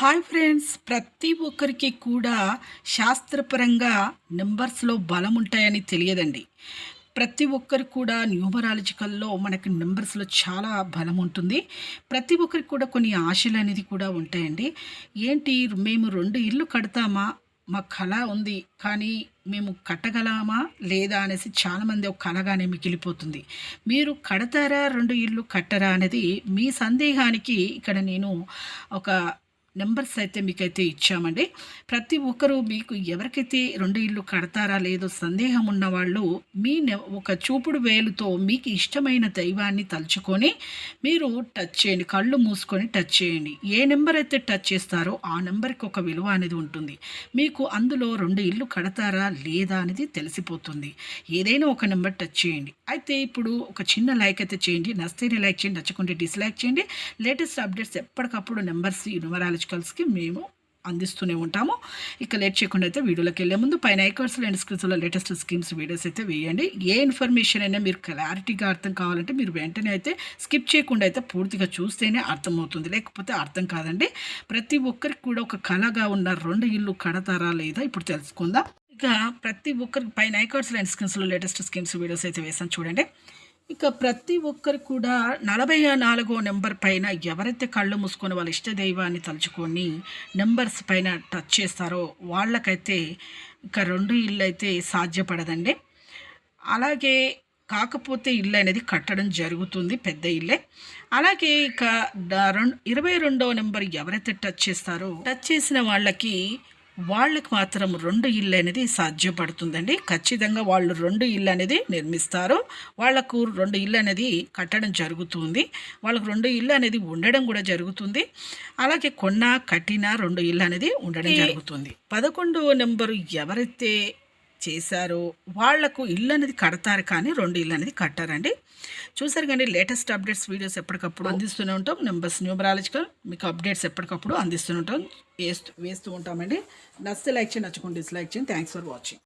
Hi friends, ప్రతి ఒక్కరికి కూడా శాస్త్రపరంగా నెంబర్స్లో బలం ఉంటాయని తెలియదండి. ప్రతి ఒక్కరికి కూడా న్యూమరాలజికల్లో మనకి నెంబర్స్లో చాలా బలం ఉంటుంది. ప్రతి ఒక్కరికి కూడా కొన్ని ఆశలు అనేది కూడా ఉంటాయండి. ఏంటి, మేము 2 ఇల్లు కడతామా, మా కళ ఉంది కానీ మేము కట్టగలమా లేదా అనేసి చాలామంది ఒక కలగానే మిగిలిపోతుంది. మీరు కడతారా 2 ఇల్లు కట్టరా అనేది మీ సందేహానికి ఇక్కడ నేను ఒక నంబర్స్ అయితే మీకైతే ఇచ్చామండి. ప్రతి ఒక్కరూ మీకు ఎవరికైతే 2 ఇల్లు కడతారా లేదో సందేహం ఉన్నవాళ్ళు ఒక చూపుడు వేలుతో మీకు ఇష్టమైన దైవాన్ని తలుచుకొని మీరు టచ్ చేయండి. కళ్ళు మూసుకొని టచ్ చేయండి. ఏ నెంబర్ అయితే టచ్ చేస్తారో ఆ నెంబర్కి ఒక విలువ అనేది ఉంటుంది. మీకు అందులో 2 ఇల్లు కడతారా లేదా అనేది తెలిసిపోతుంది. ఏదైనా ఒక నెంబర్ టచ్ చేయండి. అయితే ఇప్పుడు ఒక చిన్న లైక్ అయితే చేయండి. నచ్చితే లైక్ చేయండి, నచ్చకుంటే డిస్లైక్ చేయండి. లేటెస్ట్ అప్డేట్స్ ఎప్పటికప్పుడు నెంబర్స్ న్యూమరాలజికల్స్కి మేము అందిస్తూనే ఉంటాము. ఇక లేట్ చేయకుండా అయితే వీడియోలోకి వెళ్ళే ముందు పైన ఐకాన్స్లో అండ్ స్క్రీన్స్లో లేటెస్ట్ స్కీమ్స్ వీడియోస్ అయితే వేయండి. ఏ ఇన్ఫర్మేషన్ అయినా మీరు క్లారిటీగా అర్థం కావాలంటే మీరు వెంటనే అయితే స్కిప్ చేయకుండా అయితే పూర్తిగా చూస్తేనే అర్థమవుతుంది, లేకపోతే అర్థం కాదండి. ప్రతి ఒక్కరికి కూడా ఒక కళగా ఉన్న 2 ఇల్లు కడతారా లేదా ఇప్పుడు తెలుసుకుందాం. ఇక ప్రతి ఒక్కరికి పైన ఐకాన్స్లో అండ్ స్క్రీన్స్లో లేటెస్ట్ స్కీమ్స్ వీడియోస్ అయితే వేసాను చూడండి. ఇక ప్రతి ఒక్కరు కూడా 44వ నెంబర్ పైన ఎవరైతే కళ్ళు మూసుకొని వాళ్ళ ఇష్ట దైవాన్ని తలుచుకొని నెంబర్స్ పైన టచ్ చేస్తారో వాళ్ళకైతే ఇక 2 ఇల్లు అయితే సాధ్యపడదండి. అలాగే కాకపోతే ఇల్లు అనేది కట్టడం జరుగుతుంది, పెద్ద ఇల్లే. అలాగే ఇక 22వ నెంబర్ ఎవరైతే టచ్ చేస్తారో టచ్ చేసిన వాళ్ళకి మాత్రం 2 ఇల్లు అనేది సాధ్యపడుతుందండి. ఖచ్చితంగా వాళ్ళు 2 ఇల్లు అనేది నిర్మిస్తారు. వాళ్లకు 2 ఇల్లు అనేది కట్టడం జరుగుతుంది. వాళ్ళకు 2 ఇల్లు అనేది ఉండడం కూడా జరుగుతుంది. అలాగే కట్టిన 2 ఇల్లు అనేది ఉండడం జరుగుతుంది. 11వ నెంబరు ఎవరైతే చేశారో వాళ్లకు ఇల్లు అనేది కడతారు కానీ 2 ఇల్లు అనేది కట్టారండి. చూసారు కానీ లేటెస్ట్ అప్డేట్స్ వీడియోస్ ఎప్పటికప్పుడు అందిస్తూనే ఉంటాం. నెంబర్స్ న్యూమరాలజికల్ మీకు అప్డేట్స్ ఎప్పటికప్పుడు అందిస్తూనే ఉంటాం, వేస్తూ ఉంటామండి. నచ్చితే లైక్ చేయండి, నచ్చకుండా డిస్లైక్ చేయండి. Thanks for watching.